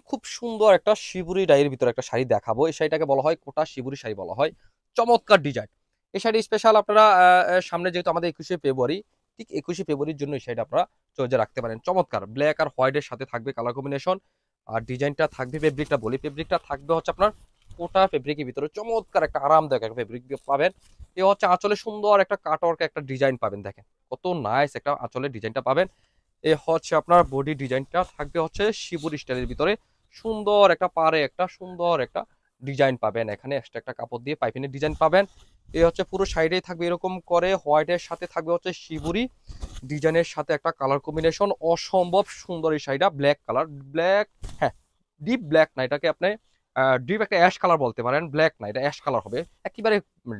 খুব সুন্দর একটা শিবুরি ডাইয়ের ভিতরে একটা শাড়ি দেখাবো। এই শাড়িটাকে বলা হয় কোটা শিবুরি শাড়ি বলা হয়। চমৎকার ডিজাইন। এই শাড়ি স্পেশাল আপনারা সামনে যেহেতু আমাদের 21শে ফেব্রুয়ারি, ঠিক 21শে ফেব্রুয়ারির জন্য এই শাড়িটা আপনারা চয়েজে রাখতে পারেন। চমৎকার ব্ল্যাক আর হোয়াইটের সাথে থাকবে কালার কম্বিনেশন। আর ডিজাইনটা থাকবে, ফেব্রিকটা বলি, ফেব্রিকটা থাকবে হচ্ছে আপনার কোটা ফেব্রিকের ভিতরে চমৎকার একটা আরামদায়ক একটা ফেব্রিক পাবেন। এ হচ্ছে আঁচলে সুন্দর একটা কাটওয়ার্ক একটা ডিজাইন পাবেন। দেখেন কত নাইস একটা আঁচলের ডিজাইনটা পাবেন। এ হচ্ছে আপনার বডি ডিজাইনটা থাকবে হচ্ছে শিবুরি স্টাইলের ভিতরে। সুন্দর একটা পারে একটা সুন্দর একটা ডিজাইন পাবেন, এখানে এক্সট্রা একটা কাপড় দিয়ে পাইপিনের ডিজাইন পাবেন। এই হচ্ছে পুরো সাইডেই থাকবে এরকম করে হোয়াইটের সাথে থাকবে হচ্ছে শিবুরি ডিজাইনের সাথে একটা কালার কম্বিনেশন অসম্ভব সুন্দর। এই শাড়িটা ব্ল্যাক কালার, ব্ল্যাক, হ্যাঁ ডিপ ব্ল্যাক না, এটাকে আপনি ডিপ একটা অ্যাশ কালার বলতে পারেন, ব্ল্যাক না এটা অ্যাশ কালার হবে একেবারে,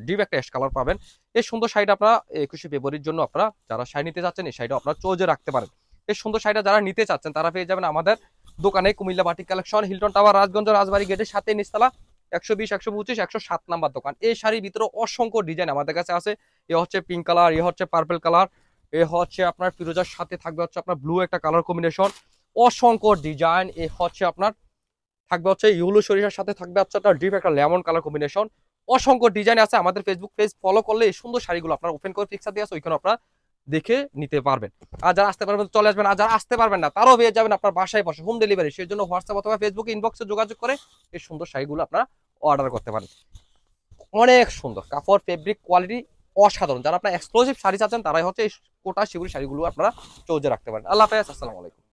ডিপ একটা অ্যাশ কালার পাবেন। এই সুন্দর শাড়িটা আপনারা 21শে ফেব্রুয়ারির জন্য আপনারা যারা শাড়ি নিতে চাচ্ছেন এই শাড়িটা আপনারা চোজে রাখতে পারেন। এই সুন্দর শাড়িটা যারা নিতে চাচ্ছেন তারা পেয়ে যাবেন আমাদের দোকানে, Comilla batik collection, Hilton tower, Rajganj, Rajbari গেটের সাথে নিচতলা, 120, 125, 107 নাম্বার দোকান। এই শাড়ির ভিতরে অসংখ্য ডিজাইন আমাদের কাছে আছে। এ হচ্ছে পিঙ্ক কালার, এ হচ্ছে পার্পল কালার, এ হচ্ছে আপনার ফিরোজার সাথে থাকবে হচ্ছে আপনার ব্লু একটা কালার কম্বিনেশন, অসংখ্য ডিজাইন। এ হচ্ছে আপনার থাকবে হচ্ছে ইউলো সরিষার সাথে থাকবে হচ্ছে আপনার ডিপ একটা লেমন কালার কম্বিনেশন। অসংখ্য ডিজাইন আছে। আমাদের ফেসবুক পেজ ফলো করলে এই সুন্দর শাড়িগুলো আপনার ওপেন করে পিকচার দিয়ে আছে, ওইখানে আপনারা দেখে নিতে পারবেন। আর যারা আসতে পারবেন চলে আসবেন, আর যারা আসতে পারবেন না তারাও পেয়ে যাবেন আপনার বাসায় বসে হোম ডেলিভারি। সেই জন্য হোয়াটসঅ্যাপ অথবা ফেসবুকে ইনবক্সে যোগাযোগ করে এই সুন্দর শাড়িগুলো আপনারা অর্ডার করতে পারেন। অনেক সুন্দর কাপড়, ফেব্রিক কোয়ালিটি অসাধারণ। যারা আপনার এক্সক্লুসিভ শাড়ি চাচ্ছেন তারাই হচ্ছে এই কোটা শিবুরি শাড়িগুলো আপনারা চৌজে রাখতে পারেন। আল্লাহ হাফেজ, আসসালামু আলাইকুম।